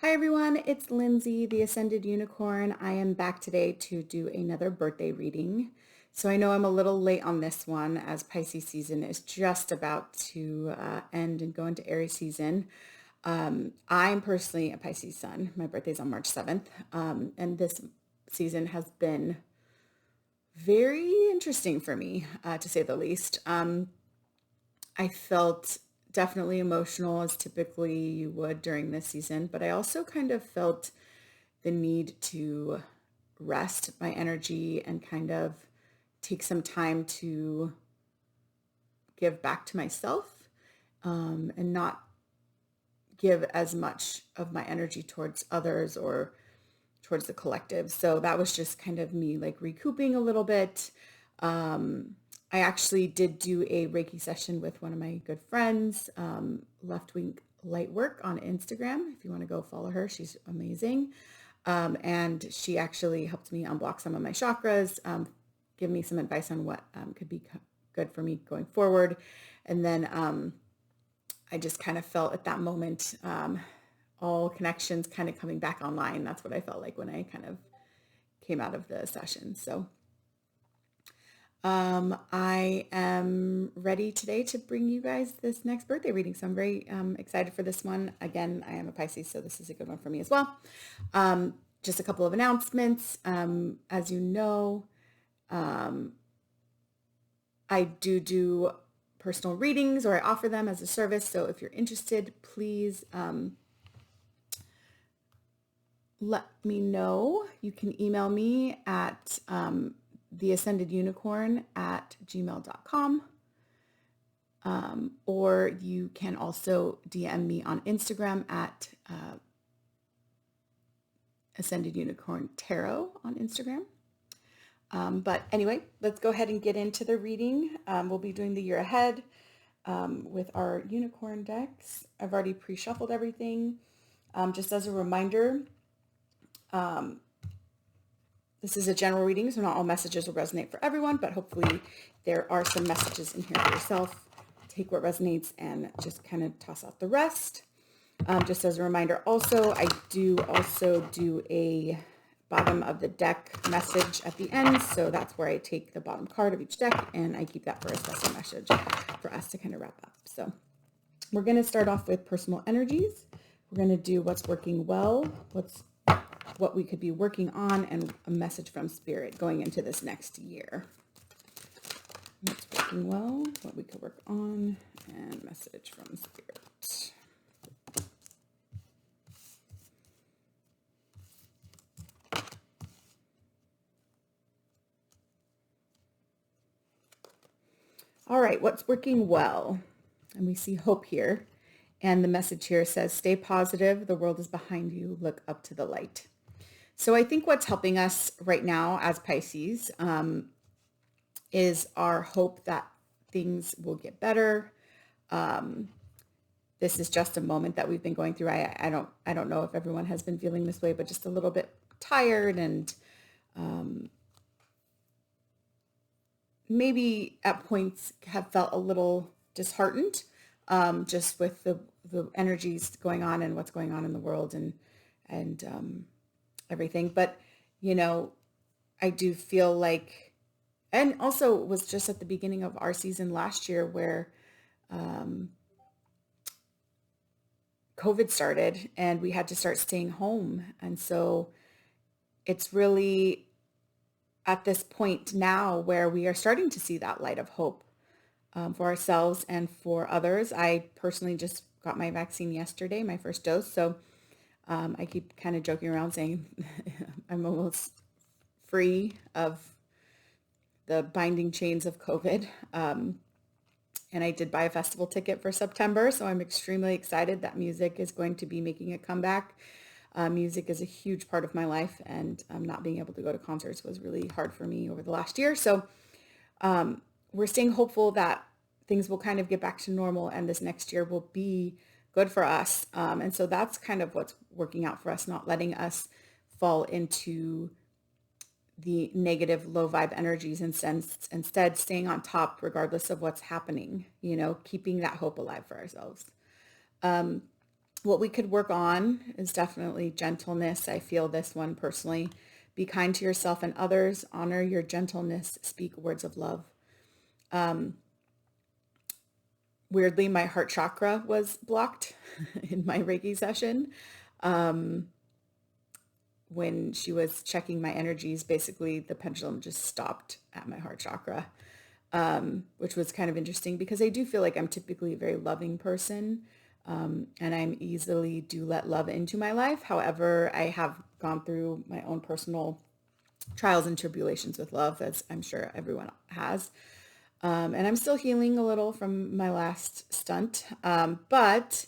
Hi everyone, it's Lynzee, the Ascended Unicorn. I am back today to do another birthday reading. So I know I'm a little late on this one as Pisces season is just about to end and go into Aries season. I'm personally a Pisces sun. My birthday's on March 7th. And this season has been very interesting for me, to say the least. I felt definitely emotional as typically you would during this season, but I also kind of felt the need to rest my energy and kind of take some time to give back to myself, and not give as much of my energy towards others or towards the collective. So that was just kind of me like recouping a little bit. I actually did do a Reiki session with one of my good friends, Left Wing Light Work on Instagram. If you want to go follow her, she's amazing. And she actually helped me unblock some of my chakras, give me some advice on what could be good for me going forward. And then I just kind of felt at that moment, all connections kind of coming back online. That's what I felt like when I kind of came out of the session. So I am ready today to bring you guys this next birthday reading. So I'm very excited for this one. Again, I am a Pisces, so this is a good one for me as well. Just a couple of announcements. As you know, I do personal readings, or I offer them as a service. So if you're interested, please let me know. You can email me at theascendedunicorn@gmail.com. Or you can also DM me on Instagram at Ascended Unicorn Tarot on Instagram. But anyway, let's go ahead and get into the reading. We'll be doing the year ahead with our unicorn decks. I've already pre-shuffled everything. Just as a reminder, this is a general reading, so not all messages will resonate for everyone, but hopefully there are some messages in here for yourself. Take what resonates and just kind of toss out the rest. Just as a reminder also, I do also do a bottom of the deck message at the end. So that's where I take the bottom card of each deck and I keep that for a special message for us to kind of wrap up. So we're going to start off with personal energies. We're going to do what's working well, what we could be working on, and a message from spirit going into this next year. What's working well, what we could work on, and message from spirit. All right, what's working well? And we see hope here. And the message here says, stay positive. The world is behind you. Look up to the light. So I think what's helping us right now as Pisces is our hope that things will get better. This is just a moment that we've been going through. I don't know if everyone has been feeling this way, but just a little bit tired and maybe at points have felt a little disheartened, just with the energies going on and what's going on in the world and everything. But, you know, I do feel like, and also it was just at the beginning of our season last year where COVID started and we had to start staying home. And so it's really at this point now where we are starting to see that light of hope for ourselves and for others. I personally just got my vaccine yesterday, my first dose. So I keep kind of joking around saying I'm almost free of the binding chains of COVID. And I did buy a festival ticket for September. So I'm extremely excited that music is going to be making a comeback. Music is a huge part of my life, and not being able to go to concerts was really hard for me over the last year. So we're staying hopeful that things will kind of get back to normal and this next year will be good for us. And so that's kind of what's working out for us, not letting us fall into the negative low vibe energies, and instead staying on top regardless of what's happening, keeping that hope alive for ourselves. What we could work on is definitely gentleness. I feel this one personally. Be kind to yourself and others. Honor your gentleness. Speak words of love. Weirdly, my heart chakra was blocked in my Reiki session. When she was checking my energies, basically the pendulum just stopped at my heart chakra, which was kind of interesting because I do feel like I'm typically a very loving person. And I'm easily do let love into my life. However, I have gone through my own personal trials and tribulations with love, as I'm sure everyone has. And I'm still healing a little from my last stunt. But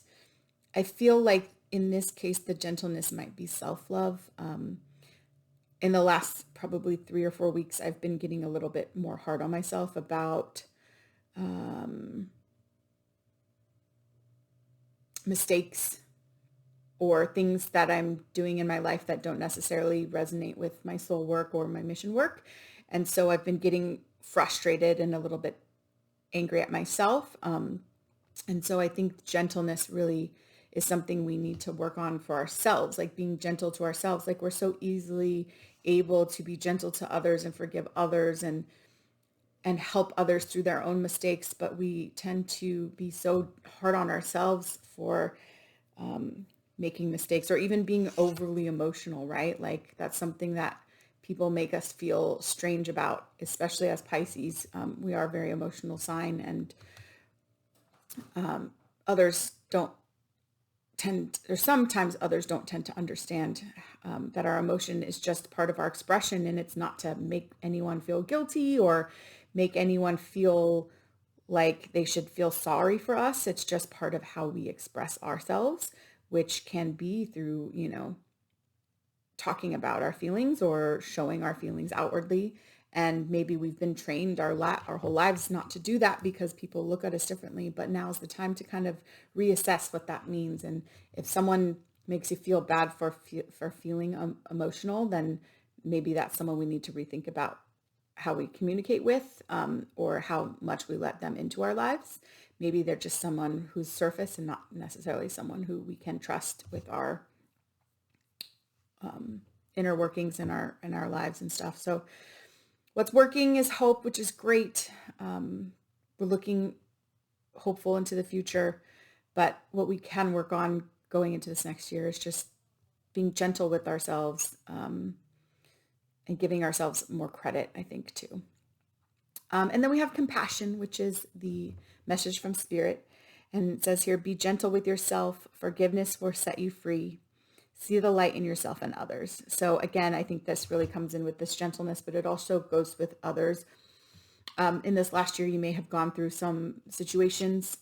I feel like in this case, the gentleness might be self-love. In the last probably 3 or 4 weeks, I've been getting a little bit more hard on myself about mistakes or things that I'm doing in my life that don't necessarily resonate with my soul work or my mission work. And so I've been getting frustrated and a little bit angry at myself. And so I think gentleness really is something we need to work on for ourselves, like being gentle to ourselves. Like we're so easily able to be gentle to others and forgive others and help others through their own mistakes, but we tend to be so hard on ourselves for making mistakes or even being overly emotional, right? Like that's something that people make us feel strange about, especially as Pisces. We are a very emotional sign, and others don't tend, or sometimes others don't tend to understand that our emotion is just part of our expression, and it's not to make anyone feel guilty or make anyone feel like they should feel sorry for us. It's just part of how we express ourselves, which can be through, talking about our feelings or showing our feelings outwardly. And maybe we've been trained our whole lives not to do that because people look at us differently. But now is the time to kind of reassess what that means. And if someone makes you feel bad for feeling emotional, then maybe that's someone we need to rethink about how we communicate with, or how much we let them into our lives. Maybe they're just someone who's surface and not necessarily someone who we can trust with our inner workings in our lives and stuff. So what's working is hope, which is great. We're looking hopeful into the future, but what we can work on going into this next year is just being gentle with ourselves, and giving ourselves more credit, I think, too. And then we have compassion, which is the message from Spirit. And it says here, be gentle with yourself. Forgiveness will set you free. See the light in yourself and others. So again, I think this really comes in with this gentleness, but it also goes with others. In this last year, you may have gone through some situations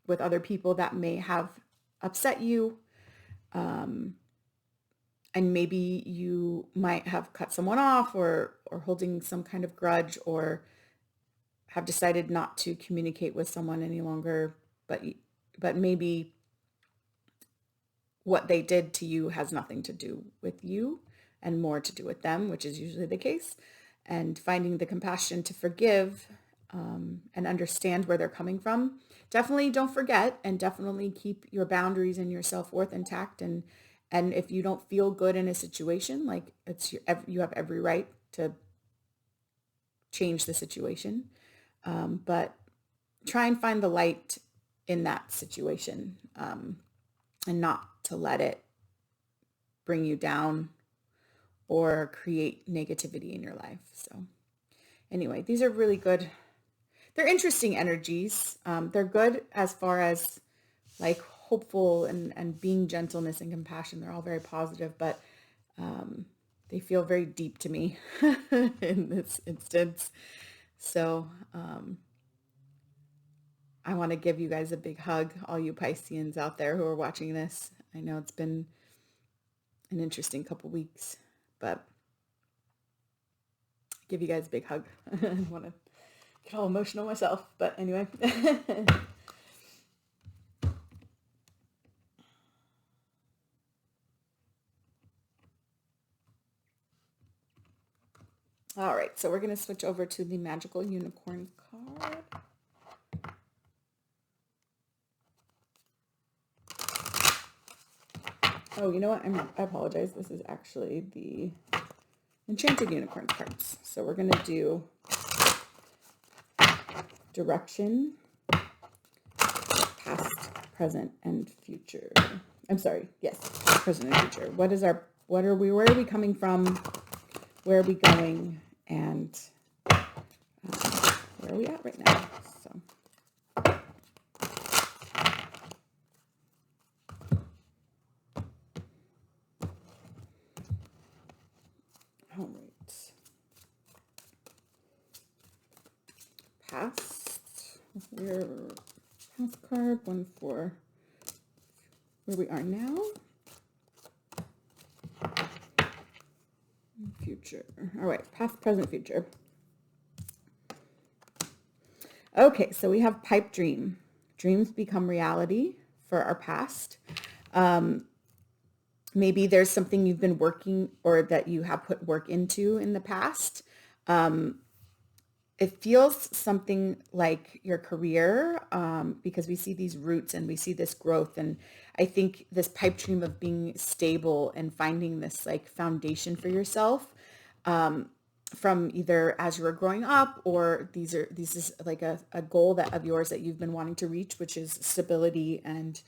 with other people that may have upset you. And maybe you might have cut someone off or holding some kind of grudge, or have decided not to communicate with someone any longer, but maybe what they did to you has nothing to do with you and more to do with them, which is usually the case. And finding the compassion to forgive and understand where they're coming from. Definitely don't forget, and definitely keep your boundaries and your self-worth intact. And if you don't feel good in a situation, like you have every right to change the situation. But try and find the light in that situation, and not to let it bring you down or create negativity in your life. So anyway, these are really good. They're interesting energies. They're good as far as like hopeful and being gentleness and compassion. They're all very positive, but they feel very deep to me in this instance. So I want to give you guys a big hug, all you Pisceans out there who are watching this. I know it's been an interesting couple weeks, but give you guys a big hug. I want to get all emotional myself, but anyway. All right, so we're going to switch over to the Magical Unicorn card. Oh, you know what? I apologize. This is actually the Enchanted Unicorns cards. So we're going to do direction, past, present, and future. I'm sorry. Yes, past, present, and future. Where are we coming from? Where are we going? And where are we at right now? So. All right. Past. We're past card, one for where we are now. Future. All right, past, present, future. Okay, so we have pipe dream. Dreams become reality for our past. Maybe there's something you've been working or that you have put work into in the past. It feels something like your career, because we see these roots and we see this growth. And I think this pipe dream of being stable and finding this like foundation for yourself, from either as you were growing up, or this is like a goal of yours that you've been wanting to reach, which is stability and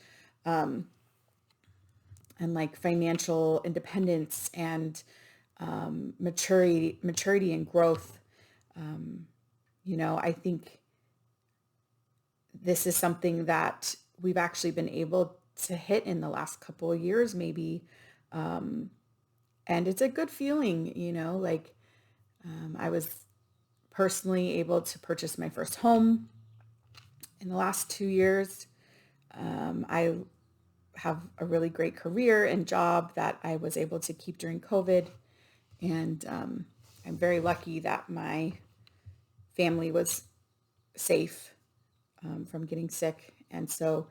like financial independence and maturity and growth. I think this is something that we've actually been able to hit in the last couple of years, maybe. And it's a good feeling, I was personally able to purchase my first home in the last 2 years. I have a really great career and job that I was able to keep during COVID. And I'm very lucky that my family was safe from getting sick. And so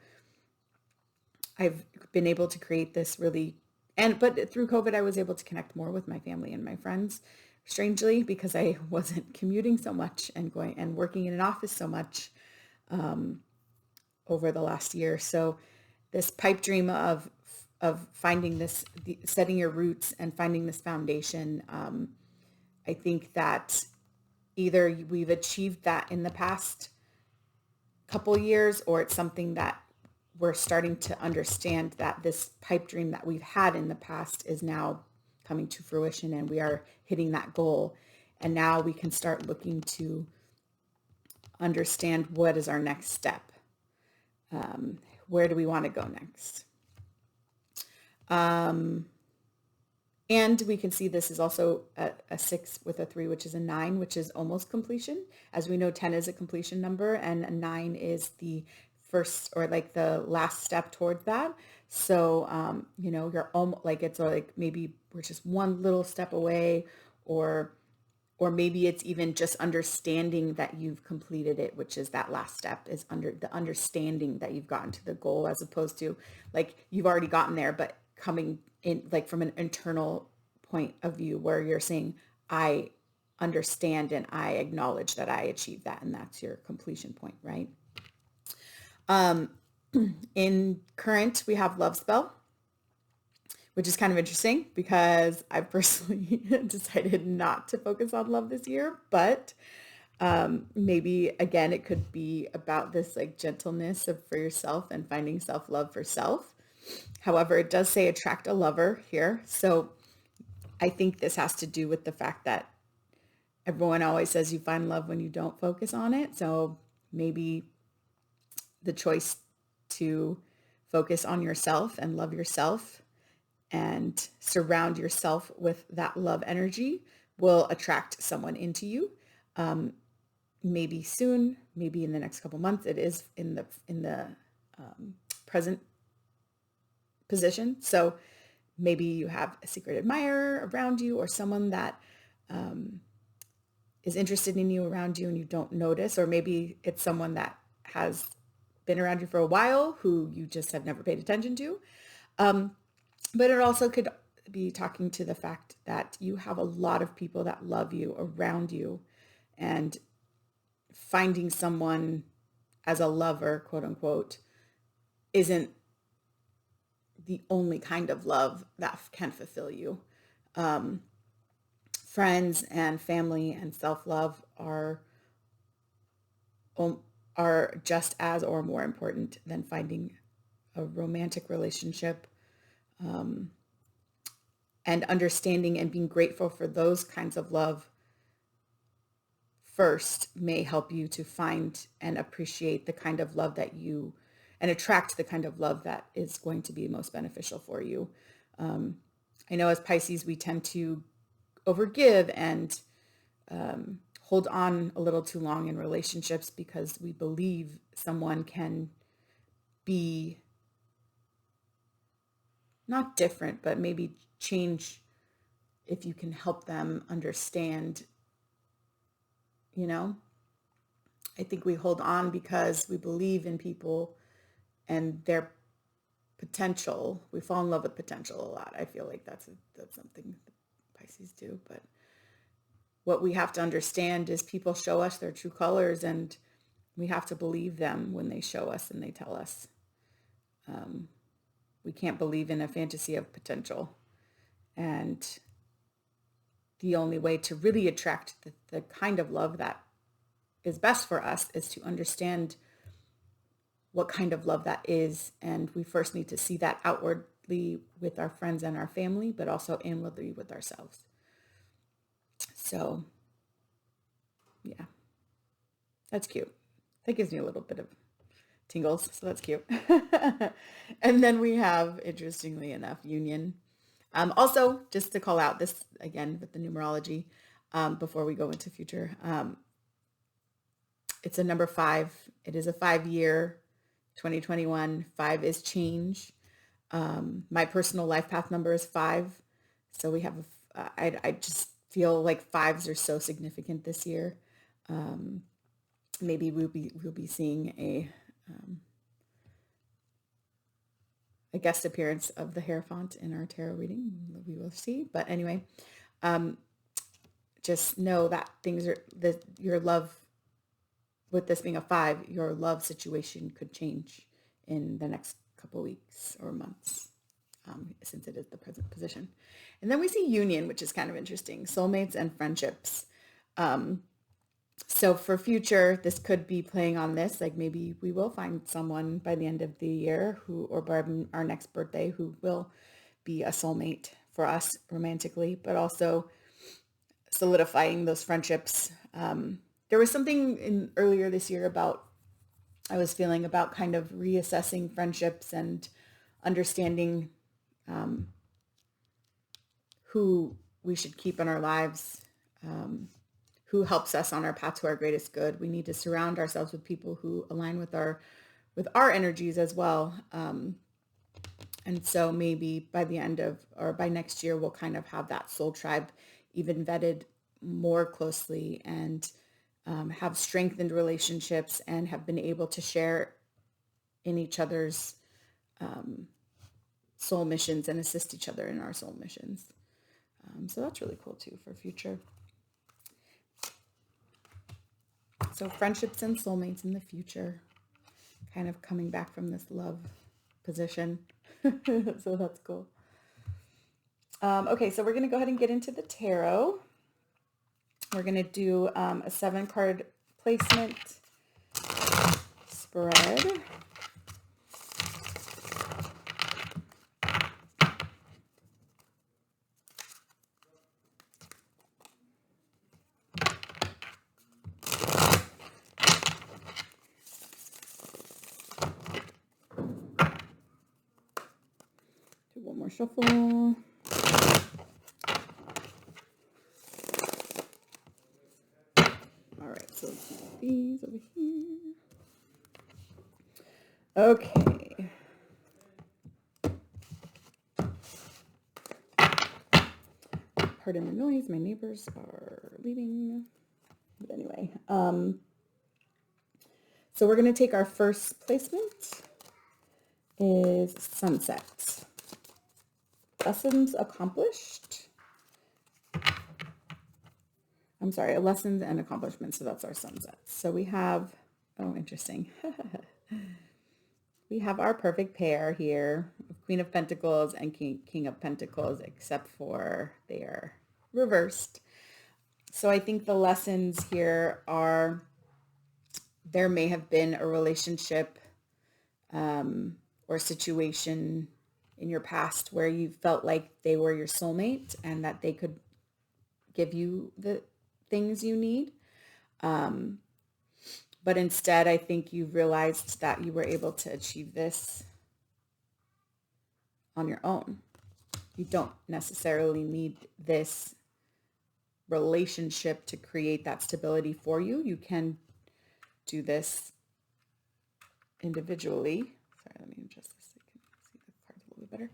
I've been able to create this but through COVID, I was able to connect more with my family and my friends, strangely, because I wasn't commuting so much and going and working in an office so much over the last year. So this pipe dream of finding setting your roots and finding this foundation, I think that either we've achieved that in the past couple years, or it's something that we're starting to understand that this pipe dream that we've had in the past is now coming to fruition and we are hitting that goal. And now we can start looking to understand what is our next step. Where do we want to go next? And we can see this is also a 6 with a 3, which is a 9, which is almost completion. As we know, 10 is a completion number and a 9 is the first or like the last step towards that. So, you're almost like, it's like maybe we're just one little step away, or maybe it's even just understanding that you've completed it, which is that last step is the understanding that you've gotten to the goal, as opposed to like you've already gotten there, but coming in like from an internal point of view where you're saying, I understand and I acknowledge that I achieved that. And that's your completion point, right? In current, we have love spell, which is kind of interesting because I personally decided not to focus on love this year, but maybe again, it could be about this like gentleness for yourself and finding self-love for self. However, it does say attract a lover here. So I think this has to do with the fact that everyone always says you find love when you don't focus on it. So maybe the choice to focus on yourself and love yourself and surround yourself with that love energy will attract someone into you. Maybe soon, maybe in the next couple months. It is in the present position. So maybe you have a secret admirer around you, or someone that is interested in you around you and you don't notice, or maybe it's someone that has been around you for a while who you just have never paid attention to. But it also could be talking to the fact that you have a lot of people that love you around you, and finding someone as a lover, quote unquote, isn't the only kind of love that can fulfill you. Friends and family and self-love are just as or more important than finding a romantic relationship. And understanding and being grateful for those kinds of love first may help you to find and appreciate the kind of love and attract the kind of love that is going to be most beneficial for you. I know as Pisces, we tend to overgive and hold on a little too long in relationships because we believe someone can be not different, but maybe change if you can help them understand, I think we hold on because we believe in people and their potential. We fall in love with potential a lot. I feel like that's something Pisces do. But what we have to understand is people show us their true colors, and we have to believe them when they show us and they tell us. We can't believe in a fantasy of potential. And the only way to really attract the kind of love that is best for us is to understand what kind of love that is. And we first need to see that outwardly with our friends and our family, but also inwardly with ourselves. So, yeah, that's cute. That gives me a little bit of tingles, so that's cute. And then we have, interestingly enough, union. Also, just to call out this again with the numerology before we go into future, it's a number 5. It is a 5-year, 2021. 5 is change. My personal life path number is 5. So we have, I just feel like 5s are so significant this year. Maybe we'll be seeing a guest appearance of the Hierophant in our tarot reading. We will see. But anyway, just know that your love, with this being a 5, your love situation could change in the next couple weeks or months, since it is the present position. And then we see union, which is kind of interesting. Soulmates and friendships. So for future, this could be playing on this, like maybe we will find someone by the end of the year or by our next birthday who will be a soulmate for us romantically, but also solidifying those friendships. There was something earlier this year I was feeling about kind of reassessing friendships and understanding who we should keep in our lives, who helps us on our path to our greatest good. We need to surround ourselves with people who align with our energies as well. And so maybe by the end of, or by next year, we'll kind of have that soul tribe even vetted more closely and have strengthened relationships and have been able to share in each other's soul missions and assist each other in our soul missions. So that's really cool too for future. So friendships and soulmates in the future, kind of coming back from this love position. So that's cool. Okay, so we're going to go ahead and get into the tarot. We're going to do a 7-card placement spread. Do one more shuffle. So let's keep these over here. Okay. Pardon the noise. My neighbors are leaving. But anyway, so we're going to take our first placement is sunset. Lessons accomplished. I'm sorry, lessons and accomplishments. So that's our sunset. So we have, oh, interesting. we have our perfect pair here, Queen of Pentacles and King of Pentacles, except for they are reversed. So I think the lessons here are there may have been a relationship or situation in your past where you felt like they were your soulmate and that they could give you the things you need. But instead, I think you realized that you were able to achieve this on your own. You don't necessarily need this relationship to create that stability for you. You can do this individually. Sorry, let me adjust this so you can see the cards a little bit better.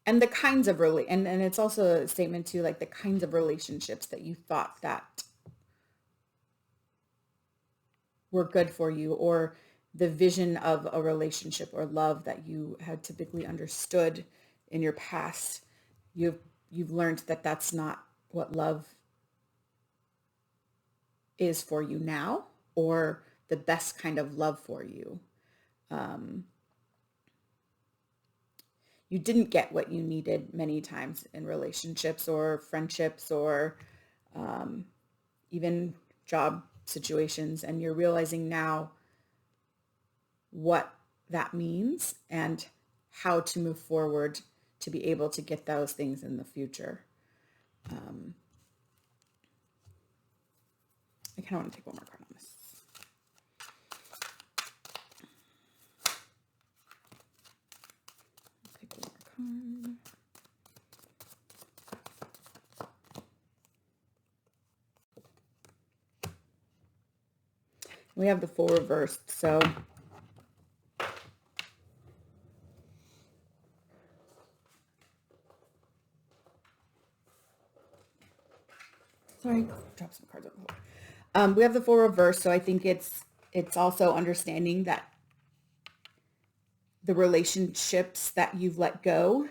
And the kinds of and it's also a statement too, like the kinds of relationships that you thought that were good for you, or the vision of a relationship or love that you had typically understood in your past. You've learned that that's not what love is for you now, or the best kind of love for you. You didn't get what you needed many times in relationships or friendships or even job situations. And you're realizing now what that means and how to move forward to be able to get those things in the future. I kind of want to take one more card on this. Take one more card. We have the Fool reversed, so sorry, drop some cards on the floor. We have the Fool reversed, so I think it's also understanding that the relationships that you've let go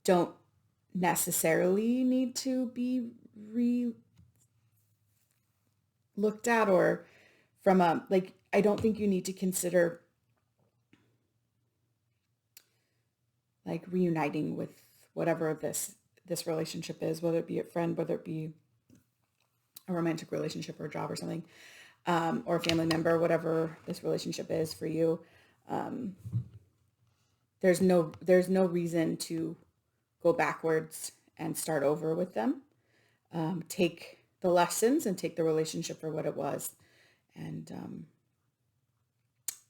don't necessarily need to be looked at, or from a, like, I don't think you need to consider like reuniting with whatever this relationship is, whether it be a friend, whether it be a romantic relationship or a job or something, or a family member, whatever this relationship is for you. There's no reason to go backwards and start over with them. Take the lessons and take the relationship for what it was, and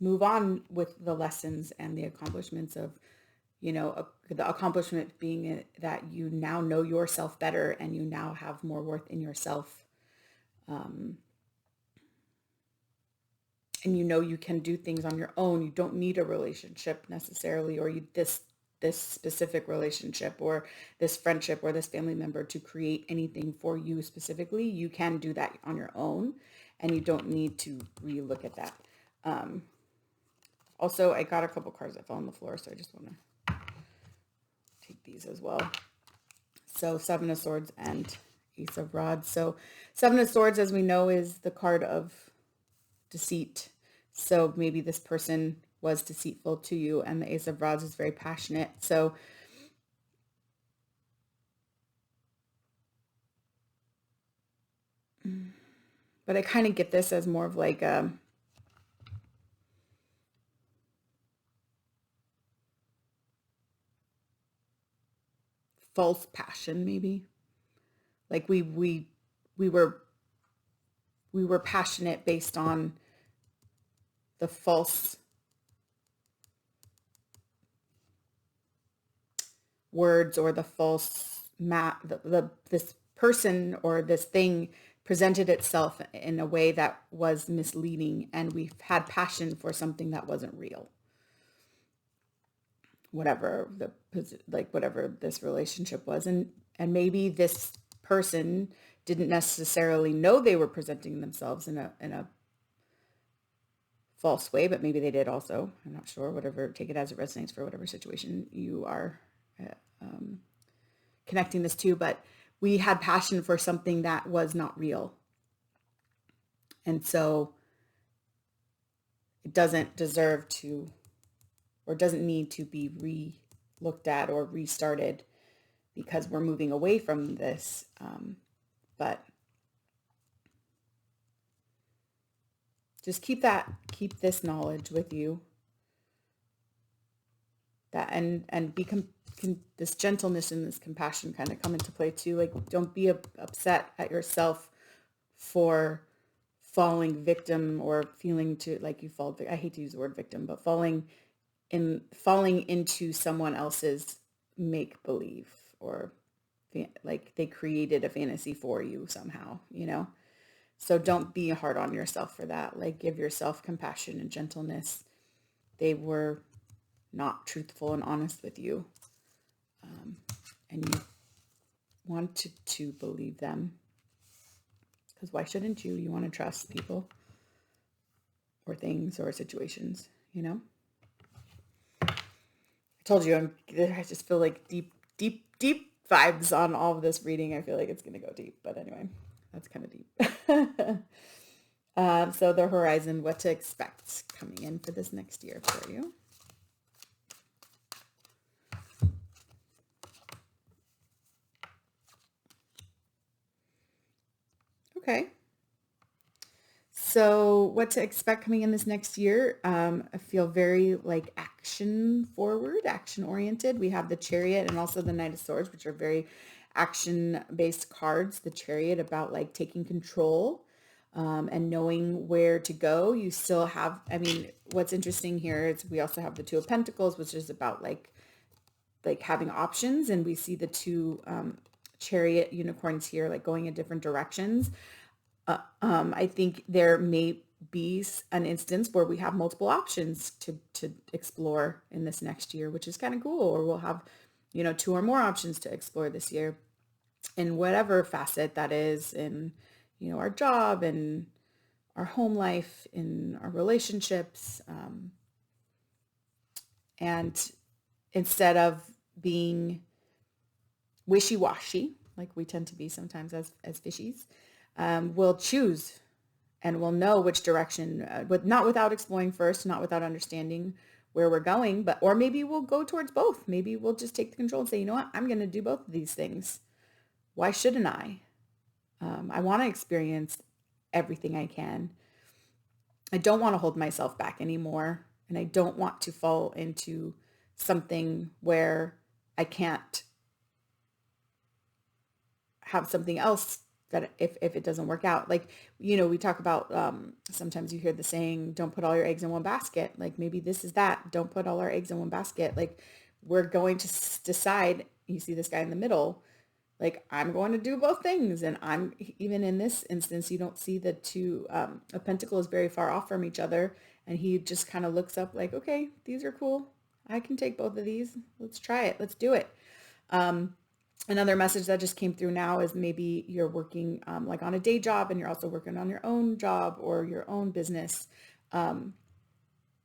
move on with the lessons and the accomplishments of, the accomplishment being that you now know yourself better and you now have more worth in yourself. And you can do things on your own. You don't need a relationship necessarily, or this specific relationship or this friendship or this family member to create anything for you specifically. You can do that on your own, and you don't need to relook at that. Also, I got a couple cards that fell on the floor, so I just want to take these as well. So Seven of Swords and Ace of Rods. So Seven of Swords, as we know, is the card of deceit. So maybe this person was deceitful to you, and the Ace of Rods is very passionate. So but I kind of get this as more of like a false passion, maybe. Like we were passionate based on the false words, or the false this person or this thing presented itself in a way that was misleading, and we've had passion for something that wasn't real. Whatever whatever this relationship was, and maybe this person didn't necessarily know they were presenting themselves in a false way, but maybe they did also. I'm not sure. Whatever, take it as it resonates for whatever situation you are connecting this to. But we had passion for something that was not real, And so it doesn't deserve to, or doesn't need to be re-looked at or restarted because we're moving away from this. But just keep this knowledge with you, that and this gentleness and this compassion kind of come into play too. Like, don't be upset at yourself for falling victim or feeling to like you fall. I hate to use the word victim, but falling into someone else's make believe, or like they created a fantasy for you somehow, So don't be hard on yourself for that. Like, give yourself compassion and gentleness. They were not truthful and honest with you. And you wanted to believe them. Because why shouldn't you? You want to trust people or things or situations, I told you, I just feel like deep vibes on all of this reading. I feel like it's going to go deep. But anyway, that's kind of deep. So the horizon, what to expect coming in for this next year for you. Okay. So what to expect coming in this next year? I feel very like action forward, action oriented. We have the Chariot and also the Knight of Swords, which are very action based cards. The Chariot about like taking control and knowing where to go. You still have, what's interesting here is we also have the Two of Pentacles, which is about like having options. And we see the two Chariot unicorns here, like going in different directions. I think there may be an instance where we have multiple options to explore in this next year, which is kind of cool. Or we'll have, two or more options to explore this year in whatever facet that is, in, our job and our home life, in our relationships. And instead of being wishy-washy, like we tend to be sometimes as fishies, we'll choose and we'll know which direction, not without exploring first, not without understanding where we're going, or maybe we'll go towards both. Maybe we'll just take the control and say, you know what, I'm going to do both of these things. Why shouldn't I? I want to experience everything I can. I don't want to hold myself back anymore. And I don't want to fall into something where I can't have something else that if it doesn't work out, like, we talk about, sometimes you hear the saying, don't put all your eggs in one basket. Like, maybe this is that. Don't put all our eggs in one basket. Like, we're going to decide, you see this guy in the middle, like, I'm going to do both things. And I'm, even in this instance, you don't see the two, a pentacle is very far off from each other. And he just kind of looks up like, okay, these are cool. I can take both of these. Let's try it. Let's do it. Another message that just came through now is maybe you're working like on a day job and you're also working on your own job or your own business.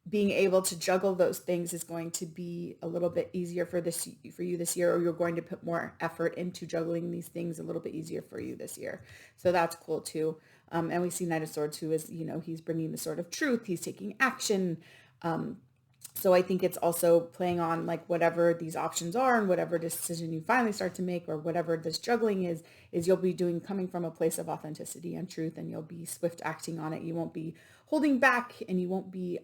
Being able to juggle those things is going to be a little bit easier for you this year, or you're going to put more effort into juggling these things a little bit easier for you this year. So that's cool too. And we see Knight of Swords, who is, he's bringing the sword of truth. He's taking action. So I think it's also playing on like whatever these options are and whatever decision you finally start to make, or whatever this juggling is you'll be doing coming from a place of authenticity and truth, and you'll be swift acting on it. You won't be holding back, and you won't be,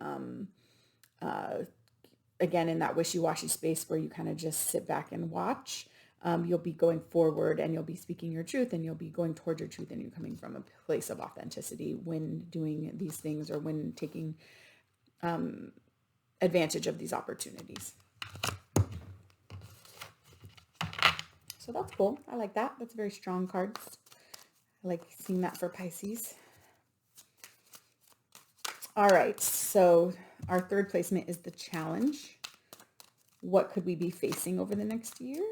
again, in that wishy-washy space where you kind of just sit back and watch. You'll be going forward, and you'll be speaking your truth, and you'll be going towards your truth, and you're coming from a place of authenticity when doing these things, or when taking advantage of these opportunities. So that's cool. I like that. That's very strong cards. I like seeing that for Pisces. All right. So our third placement is the challenge. What could we be facing over the next year?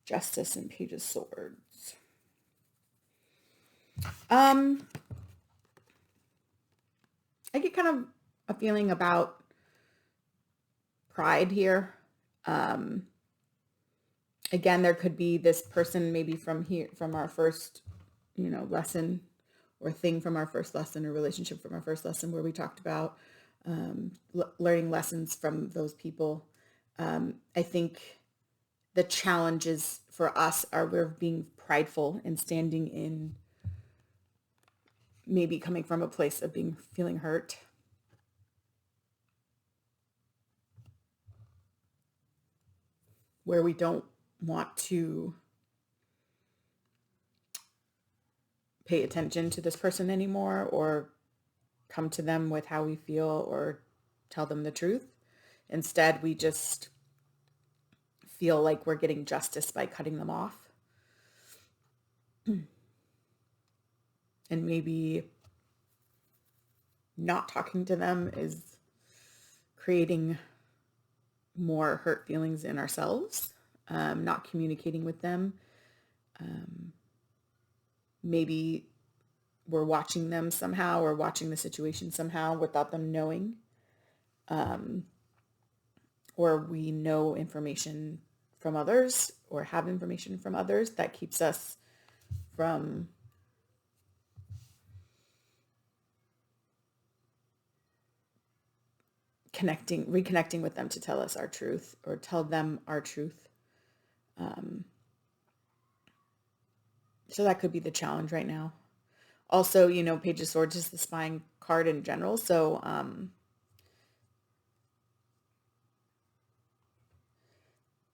Justice and Page of Swords. I get kind of a feeling about pride here. Again, there could be this person maybe from our first lesson or thing from our first lesson, or relationship from our first lesson, where we talked about learning lessons from those people. I think the challenges for us are we're being prideful and standing in, maybe coming from a place of feeling hurt. Where we don't want to pay attention to this person anymore, or come to them with how we feel, or tell them the truth. Instead, we just feel like we're getting justice by cutting them off. And maybe not talking to them is creating more hurt feelings in ourselves, not communicating with them. Maybe we're watching them somehow, or watching the situation somehow without them knowing. Or we know information from others, or have information from others that keeps us from reconnecting with them to tell us our truth, or tell them our truth. So that could be the challenge right now. Also, Page of Swords is the spying card in general. So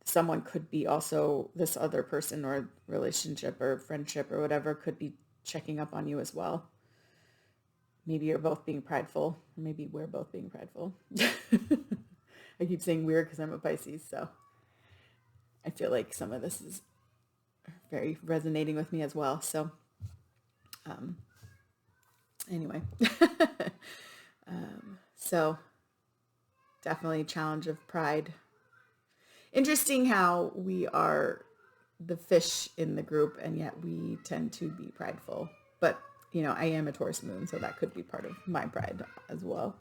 someone could be also, this other person or relationship or friendship or whatever, could be checking up on you as well. Maybe you're both being prideful, or maybe we're both being prideful. I keep saying weird because I'm a Pisces, so I feel like some of this is very resonating with me as well. So anyway, so definitely challenge of pride. Interesting how we are the fish in the group, and yet we tend to be prideful. But, I am a Taurus moon, so that could be part of my pride as well.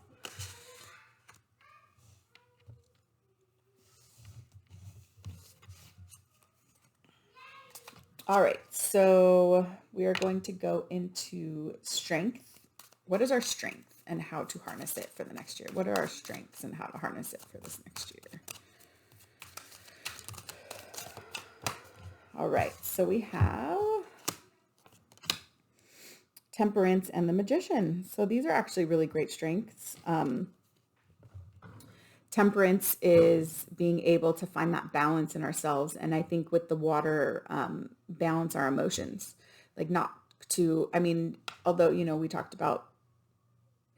All right, so we are going to go into strength. What is our strength and how to harness it for the next year? What are our strengths and how to harness it for this next year? All right, so we have Temperance and the Magician. So these are actually really great strengths. Temperance is being able to find that balance in ourselves. And I think with the water, balance our emotions. Like although, we talked about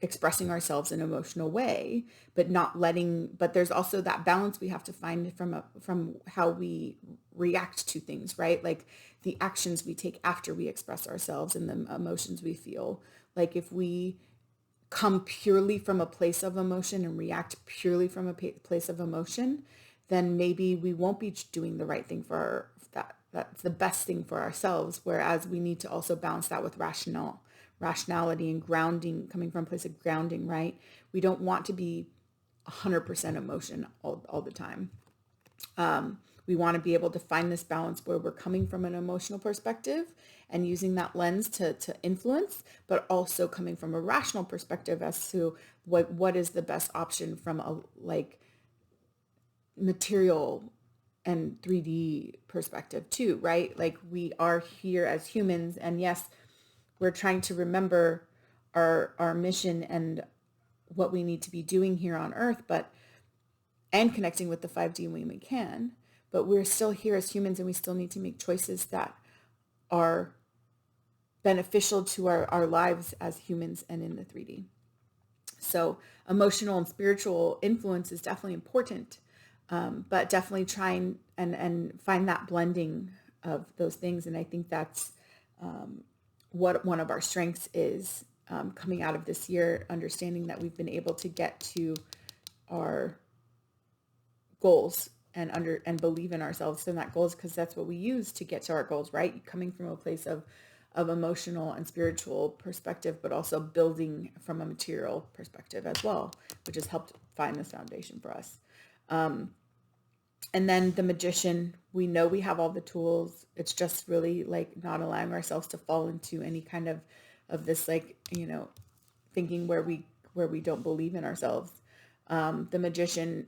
expressing ourselves in an emotional way, but but there's also that balance we have to find from how we react to things, right? Like the actions we take after we express ourselves and the emotions we feel. Like if we come purely from a place of emotion and react purely from a place of emotion, then maybe we won't be doing the right thing that's the best thing for ourselves. Whereas we need to also balance that with rationality and grounding, coming from a place of grounding, right? We don't want to be 100% emotion all the time. We want to be able to find this balance where we're coming from an emotional perspective and using that lens to influence, but also coming from a rational perspective as to what is the best option from a material and 3D perspective too, right? Like we are here as humans, and yes, we're trying to remember our mission and what we need to be doing here on Earth, and connecting with the 5D when we can, but we're still here as humans, and we still need to make choices that are beneficial to our lives as humans and in the 3D. So emotional and spiritual influence is definitely important, but definitely try and find that blending of those things. And I think that's what one of our strengths is, coming out of this year, understanding that we've been able to get to our goals and believe in ourselves in that goals, because that's what we use to get to our goals, right? Coming from a place of emotional and spiritual perspective, but also building from a material perspective as well, which has helped find this foundation for us. And then the Magician, we know we have all the tools. It's just really like not allowing ourselves to fall into any kind of this, like, thinking where we don't believe in ourselves. The Magician,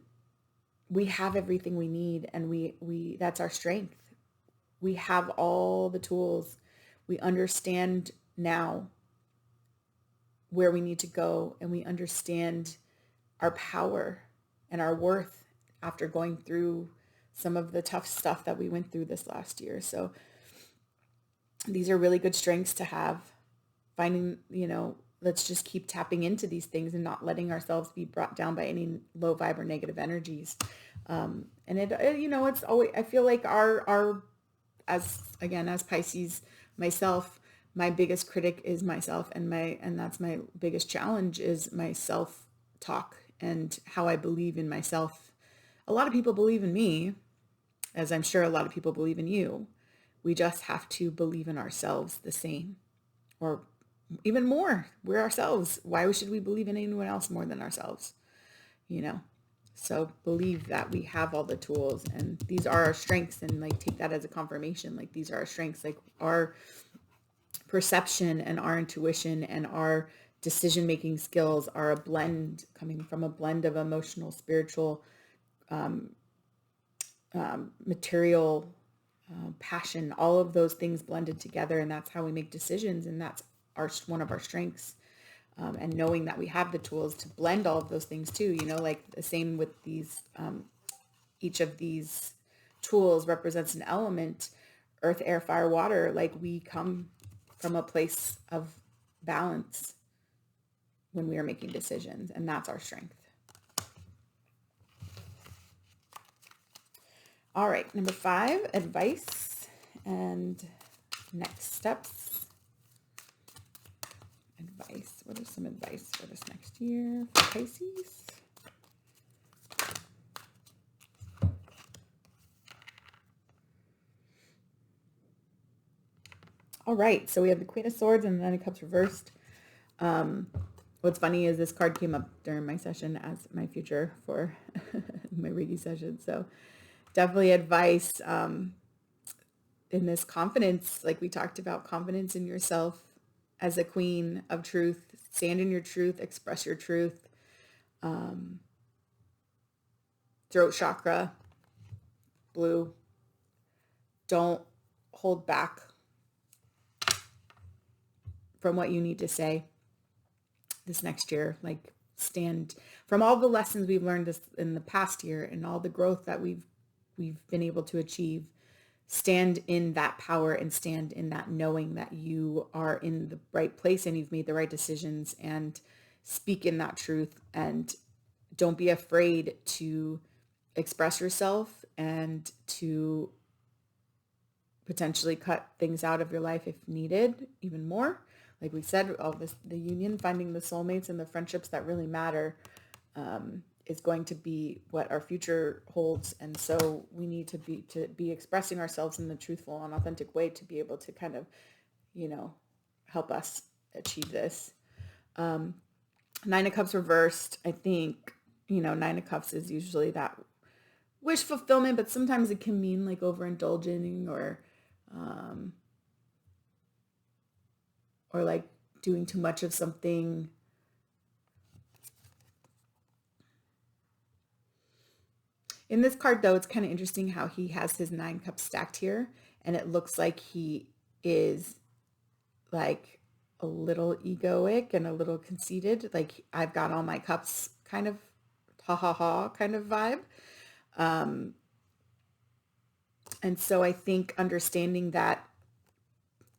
we have everything we need, and we that's our strength. We have all the tools. We understand now where we need to go, and we understand our power and our worth after going through some of the tough stuff that we went through this last year. So these are really good strengths to have. Finding, let's just keep tapping into these things and not letting ourselves be brought down by any low vibe or negative energies. And it's always, I feel like as Pisces, myself, my biggest critic is myself, and that's my biggest challenge is my self talk and how I believe in myself. A lot of people believe in me, as I'm sure a lot of people believe in you. We just have to believe in ourselves the same, or even more. We're ourselves. Why should we believe in anyone else more than ourselves? So believe that we have all the tools, and these are our strengths, and like take that as a confirmation. Like, these are our strengths, like our perception and our intuition and our decision-making skills are coming from a blend of emotional, spiritual, material, passion, all of those things blended together. And that's how we make decisions. And that's one of our strengths. And knowing that we have the tools to blend all of those things too, like the same with these, each of these tools represents an element: earth, air, fire, water. Like, we come from a place of balance when we are making decisions, and that's our strength. All right, number 5, advice and next steps. Advice. What is some advice for this next year for Pisces? All right, so we have the Queen of Swords and the Nine of Cups reversed. What's funny is this card came up during my session as my future for my Reiki session. So definitely advice in this confidence, like we talked about, confidence in yourself as a queen of truth. Stand in your truth, express your truth. Throat chakra, blue. Don't hold back from what you need to say this next year. Like, stand from all the lessons we've learned this in the past year and all the growth that we've been able to achieve. Stand in that power and stand in that knowing that you are in the right place and you've made the right decisions, and speak in that truth. And don't be afraid to express yourself and to potentially cut things out of your life if needed, even more. Like we said, all this, the union, finding the soulmates and the friendships that really matter, is going to be what our future holds. And so we need to be expressing ourselves in the truthful and authentic way to be able to kind of, help us achieve this. Nine of Cups reversed. I think, Nine of Cups is usually that wish fulfillment, but sometimes it can mean like overindulging or like doing too much of something. In this card, though, it's kind of interesting how he has his 9 cups stacked here, and it looks like he is like a little egoic and a little conceited, like I've got all my cups kind of ha ha ha kind of vibe. And so I think understanding that,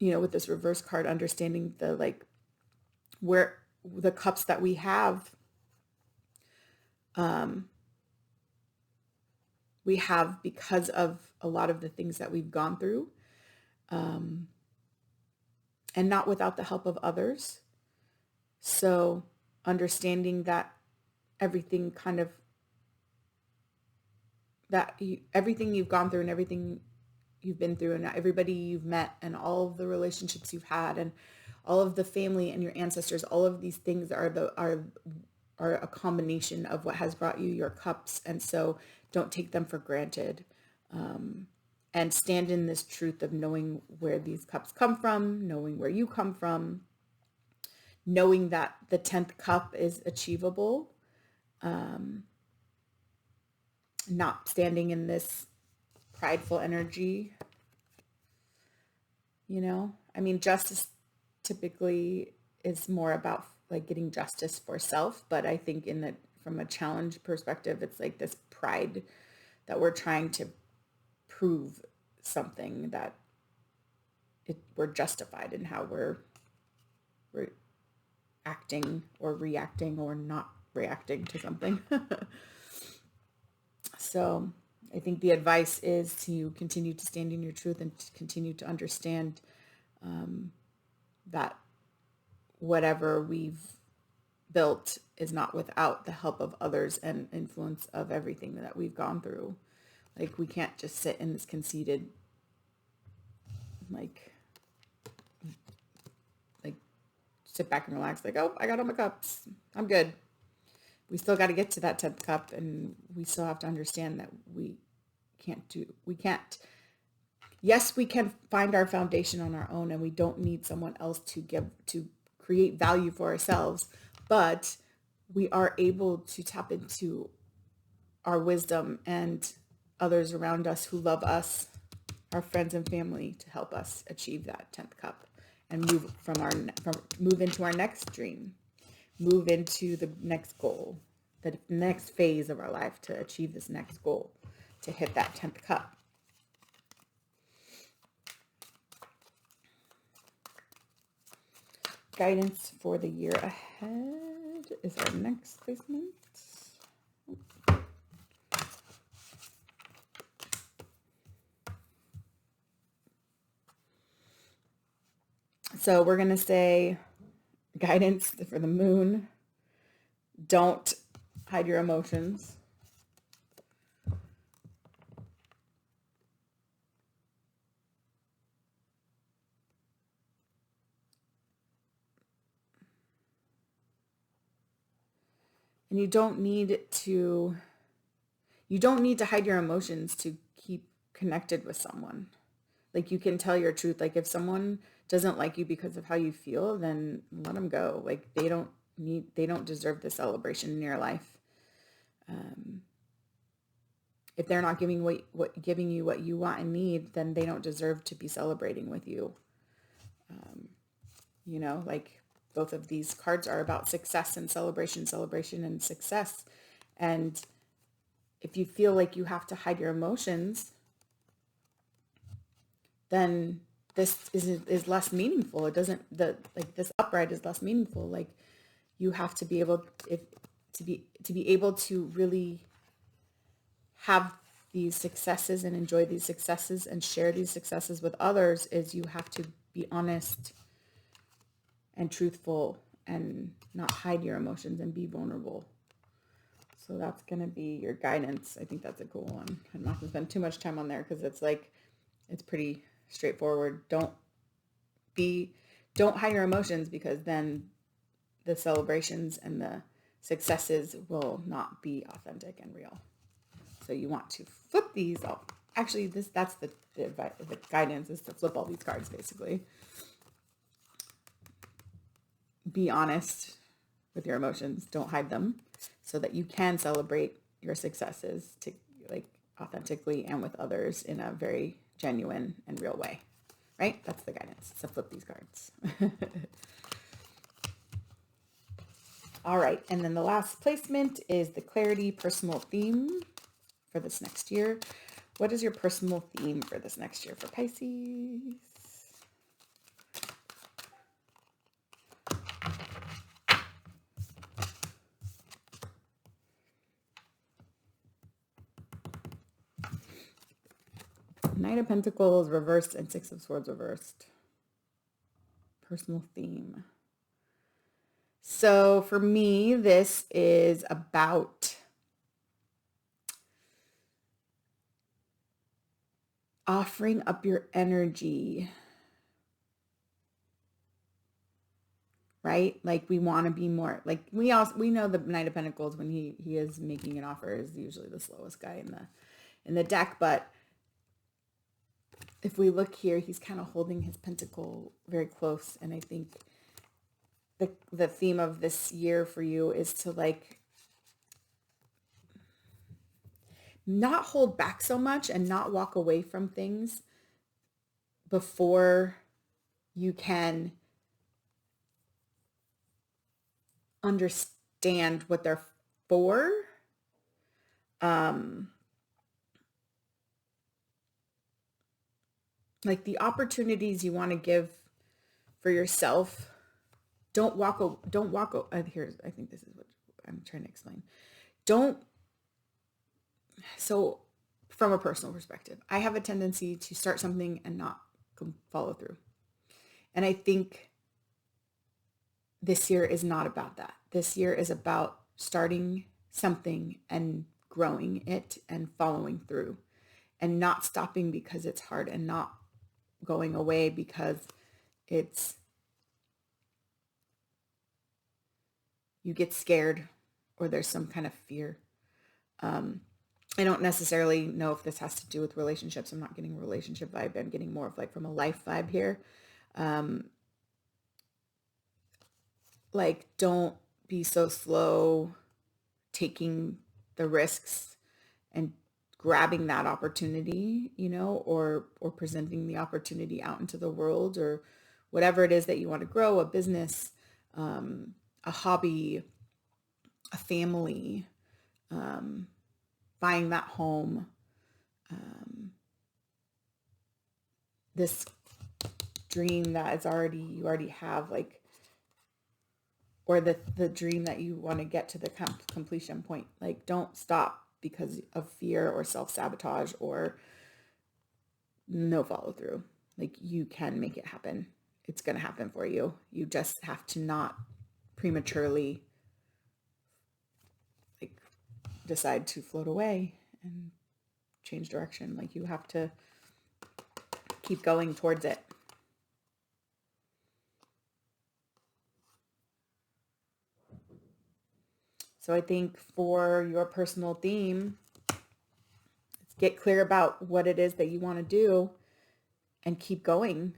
with this reverse card, understanding the like where the cups that we have, because of a lot of the things that we've gone through, and not without the help of others. So understanding that everything kind of, everything you've gone through and everything you've been through and everybody you've met and all of the relationships you've had and all of the family and your ancestors, all of these things are a combination of what has brought you your cups. And so don't take them for granted. And stand in this truth of knowing where these cups come from, knowing where you come from, knowing that the 10th cup is achievable, not standing in this prideful energy. I mean, justice typically is more about like getting justice for self, but I think from a challenge perspective, it's like this pride that we're trying to prove something, that we're justified in how we're acting or reacting or not reacting to something. So I think the advice is to continue to stand in your truth and to continue to understand that whatever we've built is not without the help of others and influence of everything that we've gone through. Like, we can't just sit in this conceited, like sit back and relax, like, oh, I got all my cups, I'm good. We still got to get to that 10th cup, and we still have to understand that we can't, yes, we can find our foundation on our own, and we don't need someone else to create value for ourselves, but we are able to tap into our wisdom and others around us who love us, our friends and family, to help us achieve that 10th cup and move into our next dream, move into the next goal, the next phase of our life to achieve this next goal, to hit that 10th cup. Guidance for the year ahead is our next placement. So we're going to say guidance for the moon. Don't hide your emotions. And you don't need to hide your emotions to keep connected with someone. Like, you can tell your truth. Like, if someone doesn't like you because of how you feel, then let them go. Like, they don't deserve the celebration in your life. If they're not giving you what you want and need, then they don't deserve to be celebrating with you. Like, both of these cards are about success and celebration and success. And if you feel like you have to hide your emotions, then this is less meaningful. It doesn't, this upright is less meaningful. Like, you have to be able to be able to really have these successes and enjoy these successes and share these successes with others. Is you have to be honest and truthful and not hide your emotions and be vulnerable. So that's going to be your guidance. I think that's a cool one. I'm not going to spend too much time on there because it's pretty straightforward. Don't hide your emotions, because then the celebrations and the successes will not be authentic and real. So you want to flip these up. Actually, that's the guidance, is to flip all these cards, basically. Be honest with your emotions. Don't hide them, so that you can celebrate your successes to, like, authentically and with others in a very genuine and real way. Right? That's the guidance. So flip these cards. All right. And then the last placement is the clarity personal theme for this next year. What is your personal theme for this next year for Pisces? Knight of Pentacles reversed and Six of Swords reversed. Personal theme. So for me, this is about offering up your energy, right? Like we want to be more like we know the Knight of Pentacles when he is making an offer is usually the slowest guy in the deck, but if we look here, he's kind of holding his pentacle very close, and I think the theme of this year for you is to like not hold back so much and not walk away from things before you can understand what they're for. Like the opportunities you want to give for yourself, don't walk. Here's, I think this is what I'm trying to explain. So from a personal perspective, I have a tendency to start something and not follow through. And I think this year is not about that. This year is about starting something and growing it and following through and not stopping because it's hard and not going away because you get scared or there's some kind of fear. I don't necessarily know if this has to do with relationships. I'm not getting a relationship vibe. I'm getting more of like from a life vibe here. Like don't be so slow taking the risks and grabbing that opportunity, or presenting the opportunity out into the world or whatever it is that you want to grow, a business, a hobby, a family, buying that home, this dream that you already have, like, or the dream that you want to get to the completion point. Like, don't stop because of fear or self-sabotage or no follow through. Like, you can make it happen. It's going to happen for you. You just have to not prematurely like decide to float away and change direction. Like, you have to keep going towards it. So I think for your personal theme, get clear about what it is that you want to do and keep going.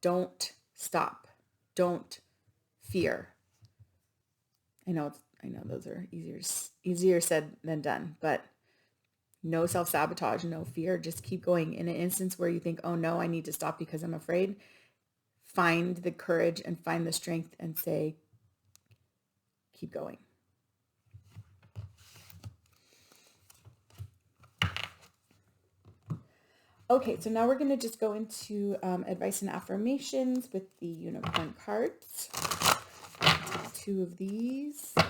Don't stop. Don't fear. I know those are easier said than done, but no self-sabotage, no fear. Just keep going. In an instance where you think, oh no, I need to stop because I'm afraid, find the courage and find the strength and say, keep going. Okay, so now we're going to just go into advice and affirmations with the unicorn cards. Take 2 of these. All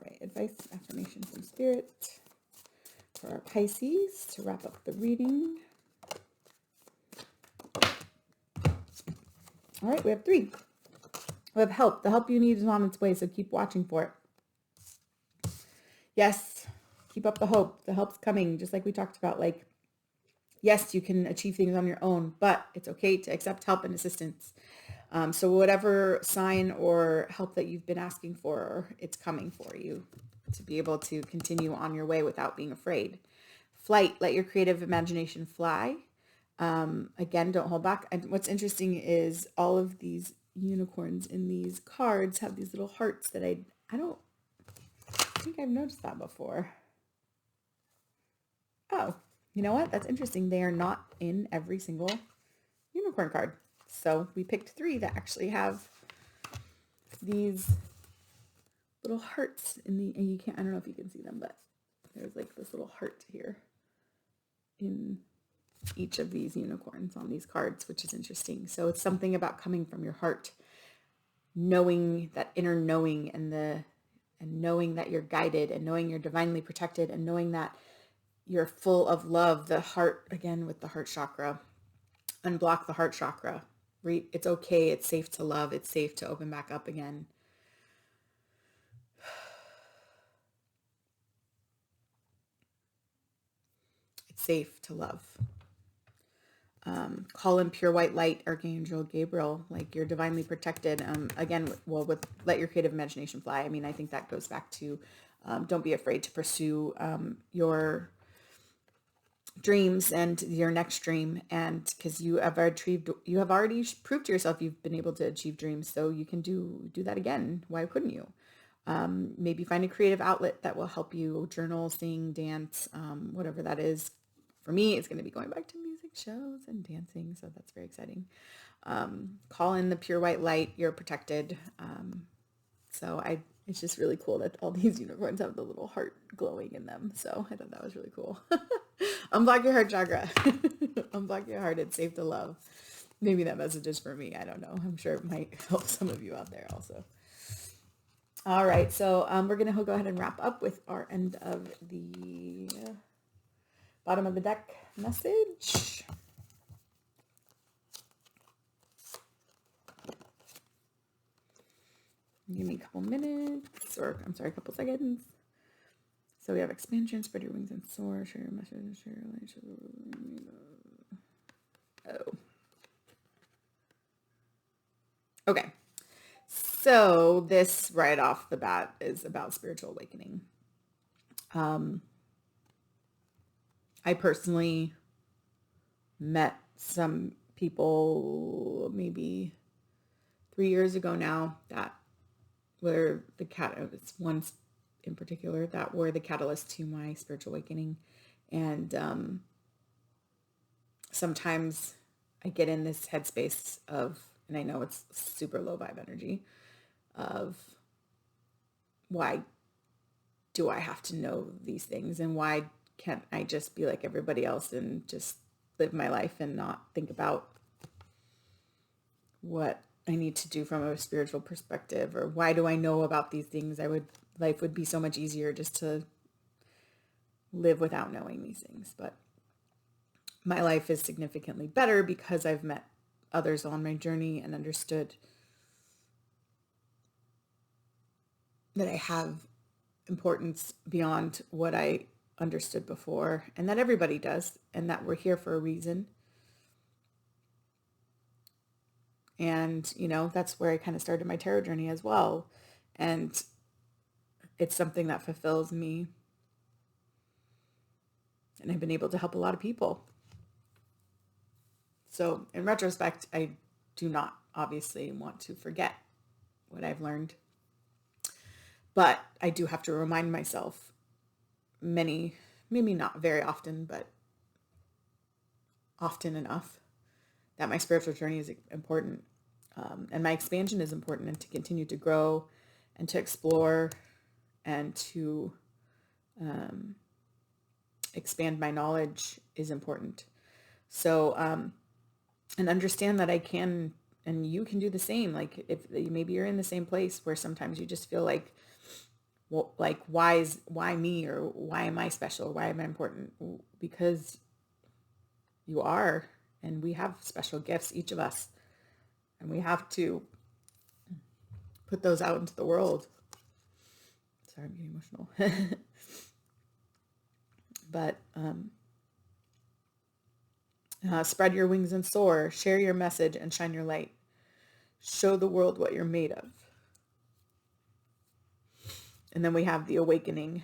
right, advice and affirmation from Spirit for our Pisces to wrap up the reading. All right, we have 3. We have help. The help you need is on its way, so keep watching for it. Yes, keep up the hope. The help's coming, just like we talked about. Like, yes, you can achieve things on your own, but it's okay to accept help and assistance. So whatever sign or help that you've been asking for, it's coming for you to be able to continue on your way without being afraid. Flight, let your creative imagination fly. Again, don't hold back. And what's interesting is all of these unicorns in these cards have these little hearts that I don't think I've noticed that before. Oh, you know what? That's interesting. They are not in every single unicorn card. So we picked 3 that actually have these little hearts in the, and you can't, I don't know if you can see them, but there's like this little heart here in each of these unicorns on these cards, which is interesting. So it's something about coming from your heart, knowing that inner knowing and knowing that you're guided and knowing you're divinely protected and knowing that you're full of love. The heart, again, with the heart chakra, unblock the heart chakra. It's okay. It's safe to love. It's safe to open back up again. safe to love. Call in pure white light, Archangel Gabriel, like you're divinely protected. Again, with let your creative imagination fly. I mean, I think that goes back to don't be afraid to pursue your dreams and your next dream, and because you have already proved to yourself you've been able to achieve dreams, so you can do that again. Why couldn't you? Maybe find a creative outlet that will help you journal, sing, dance, whatever that is. For me, it's going to be going back to music shows and dancing, so that's very exciting. Call in the pure white light. You're protected. It's just really cool that all these unicorns have the little heart glowing in them. So I thought that was really cool. Unblock your heart chakra. Unblock your heart. It's safe to love. Maybe that message is for me. I don't know. I'm sure it might help some of you out there also. All right. So we're going to go ahead and wrap up with our end of the bottom of the deck message. Give me a couple minutes, or I'm sorry, a couple seconds. So we have expansion, spread your wings and soar, share your message, share your light. Oh. Okay. So this right off the bat is about spiritual awakening. I personally met some people maybe 3 years ago now that were it's one in particular that were the catalyst to my spiritual awakening. And sometimes I get in this headspace of, and I know it's super low vibe energy, of why do I have to know these things, and why can't I just be like everybody else and just live my life and not think about what I need to do from a spiritual perspective, or why do I know about these things? Life would be so much easier just to live without knowing these things. But my life is significantly better because I've met others on my journey and understood that I have importance beyond what I understood before, and that everybody does, and that we're here for a reason. And, that's where I kind of started my tarot journey as well. And it's something that fulfills me. And I've been able to help a lot of people. So in retrospect, I do not obviously want to forget what I've learned. But I do have to remind myself maybe not very often, but often enough, that my spiritual journey is important, and my expansion is important, and to continue to grow and to explore and to expand my knowledge is important. So, and understand that I can, and you can do the same. Like if maybe you're in the same place where sometimes you just feel like, well, like why me, or why am I special? Why am I important? Because you are. And we have special gifts, each of us. And we have to put those out into the world. Sorry, I'm getting emotional. But spread your wings and soar. Share your message and shine your light. Show the world what you're made of. And then we have the awakening.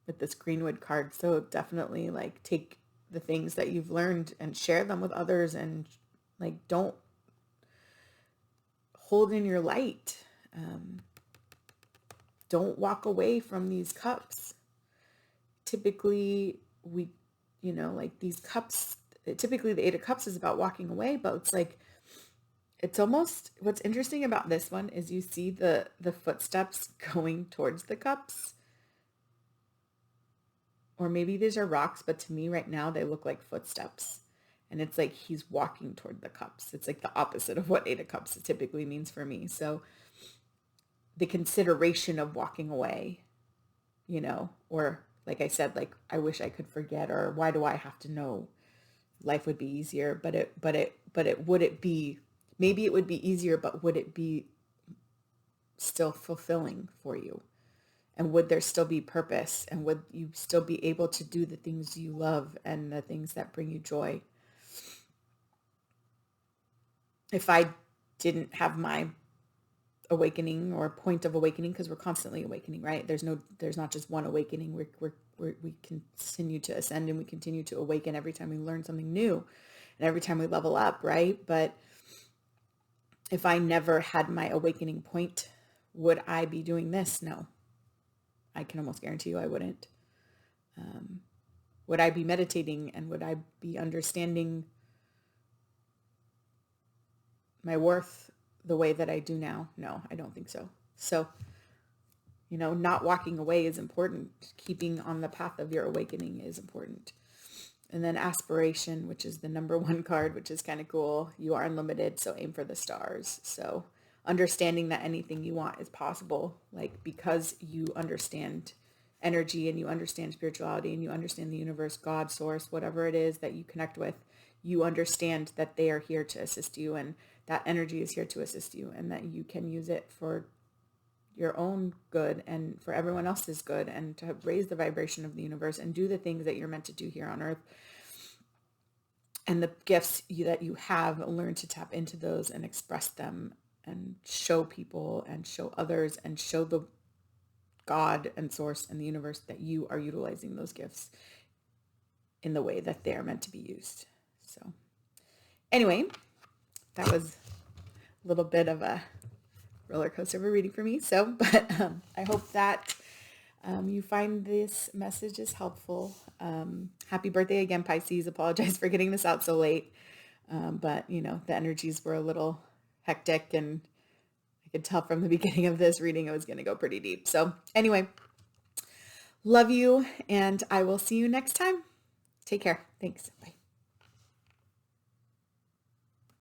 With this Greenwood card. So definitely like take the things that you've learned and share them with others, and like don't hold in your light. Don't walk away from these cups. Typically like these cups, typically the Eight of Cups is about walking away, but it's like, it's almost, what's interesting about this one is you see the footsteps going towards the cups. Or maybe these are rocks, but to me right now, they look like footsteps. And it's like he's walking toward the cups. It's like the opposite of what Eight of Cups typically means for me. So the consideration of walking away, or like I said, like, I wish I could forget, or why do I have to know? Life would be easier, would it be, maybe it would be easier, but would it be still fulfilling for you? And would there still be purpose? And would you still be able to do the things you love and the things that bring you joy? If I didn't have my awakening or point of awakening, because we're constantly awakening, right? There's not just one awakening. We continue to ascend and we continue to awaken every time we learn something new and every time we level up, right? But if I never had my awakening point, would I be doing this? No, I can almost guarantee you I wouldn't. Would I be meditating and would I be understanding my worth the way that I do now? No, I don't think so. So, not walking away is important. Keeping on the path of your awakening is important. And then aspiration, which is the number one card, which is kind of cool. You are unlimited, so aim for the stars. So understanding that anything you want is possible, like because you understand energy and you understand spirituality and you understand the universe, God, source, whatever it is that you connect with, you understand that they are here to assist you and that energy is here to assist you and that you can use it for your own good and for everyone else's good and to raise the vibration of the universe and do the things that you're meant to do here on earth. And the gifts that you have, learn to tap into those and express them and show people and show others and show the God and source and the universe that you are utilizing those gifts in the way that they're meant to be used. So anyway, that was a little bit of a roller coaster of a reading for me. So, but I hope that you find this message is helpful. Happy birthday again, Pisces. Apologize for getting this out so late. But the energies were a little hectic and I could tell from the beginning of this reading, it was going to go pretty deep. So anyway, love you and I will see you next time. Take care. Thanks. Bye.